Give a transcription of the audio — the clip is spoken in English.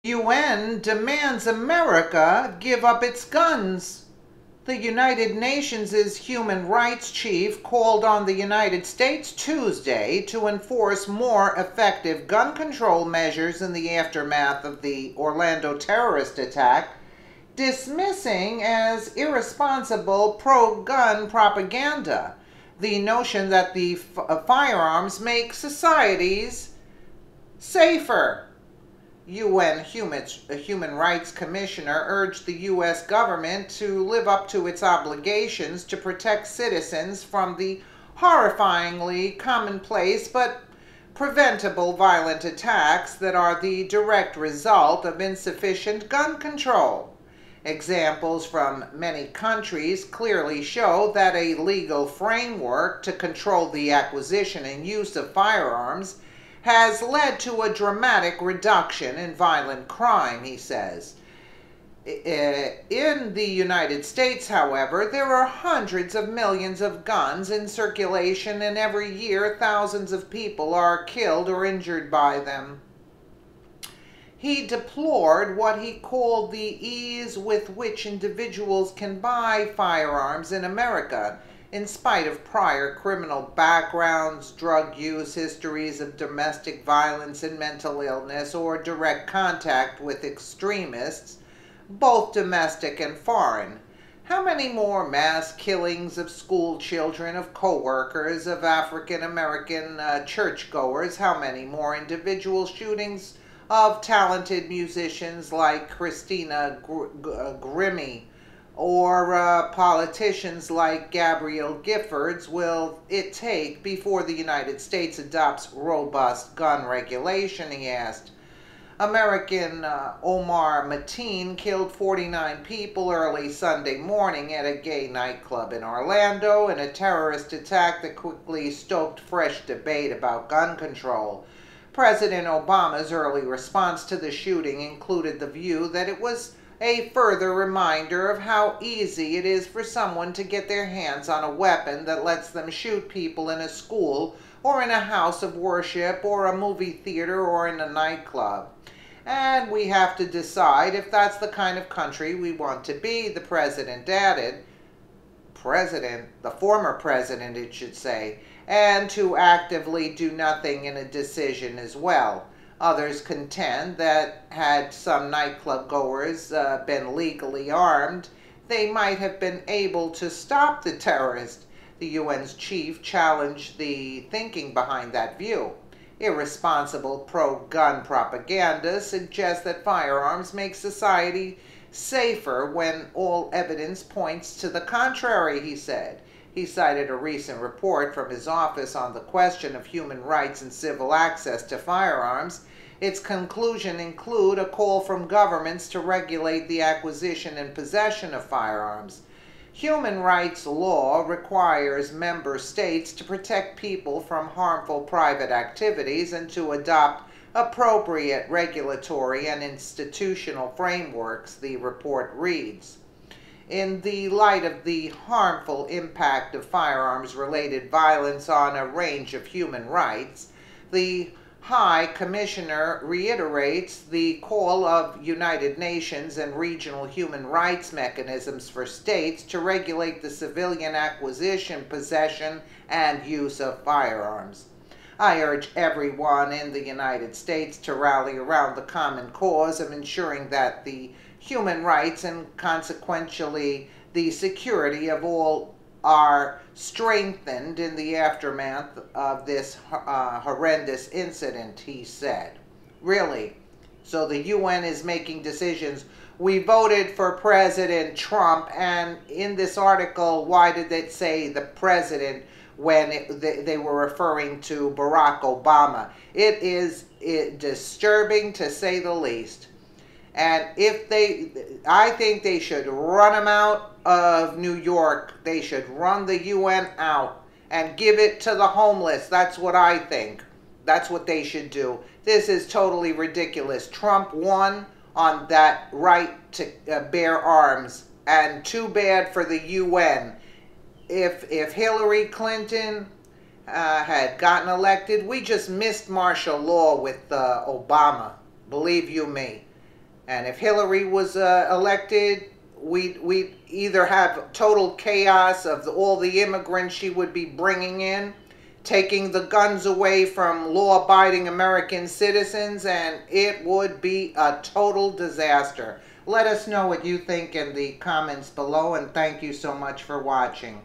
UN demands America give up its guns. The United Nations' human rights chief called on the United States Tuesday to enforce more effective gun control measures in the aftermath of the Orlando terrorist attack, dismissing as irresponsible pro-gun propaganda the notion that the firearms make societies safer. UN Human Rights Commissioner urged the U.S. government to live up to its obligations to protect citizens from the horrifyingly commonplace but preventable violent attacks that are the direct result of insufficient gun control. Examples from many countries clearly show that a legal framework to control the acquisition and use of firearms has led to a dramatic reduction in violent crime, he says. In the United States, however, there are hundreds of millions of guns in circulation, and every year thousands of people are killed or injured by them. He deplored what he called the ease with which individuals can buy firearms in America, in spite of prior criminal backgrounds, drug use, histories of domestic violence and mental illness, or direct contact with extremists, both domestic and foreign. How many more mass killings of school children, of co-workers, of African American churchgoers? How many more individual shootings of talented musicians like Christina Grimmie, or politicians like Gabrielle Giffords will it take before the United States adopts robust gun regulation, he asked. American Omar Mateen killed 49 people early Sunday morning at a gay nightclub in Orlando in a terrorist attack that quickly stoked fresh debate about gun control. President Obama's early response to the shooting included the view that it was a further reminder of how easy it is for someone to get their hands on a weapon that lets them shoot people in a school or in a house of worship or a movie theater or in a nightclub. And we have to decide if that's the kind of country we want to be, the president added. The former president, it should say, and to actively do nothing in a decision as well. Others contend that had some nightclub goers been legally armed, they might have been able to stop the terrorist. The UN's chief challenged the thinking behind that view. Irresponsible pro-gun propaganda suggests that firearms make society safer when all evidence points to the contrary, he said. He cited a recent report from his office on the question of human rights and civil access to firearms. Its conclusion include a call from governments to regulate the acquisition and possession of firearms. Human rights law requires member states to protect people from harmful private activities and to adopt appropriate regulatory and institutional frameworks, the report reads. In the light of the harmful impact of firearms-related violence on a range of human rights, the High Commissioner reiterates the call of United Nations and regional human rights mechanisms for states to regulate the civilian acquisition, possession, and use of firearms. I urge everyone in the United States to rally around the common cause of ensuring that the human rights and consequentially the security of all are strengthened in the aftermath of this horrendous incident, he said. Really? So the UN is making decisions. We voted for President Trump, and in this article, why did it say the president when they were referring to Barack Obama? It is disturbing to say the least. And I think they should run them out of New York. They should run the UN out and give it to the homeless. That's what I think. That's what they should do. This is totally ridiculous. Trump won on that right to bear arms, and too bad for the UN. If Hillary Clinton had gotten elected, we just missed martial law with Obama. Believe you me. And if Hillary was elected, we'd either have total chaos of all the immigrants she would be bringing in, taking the guns away from law-abiding American citizens, and it would be a total disaster. Let us know what you think in the comments below, and thank you so much for watching.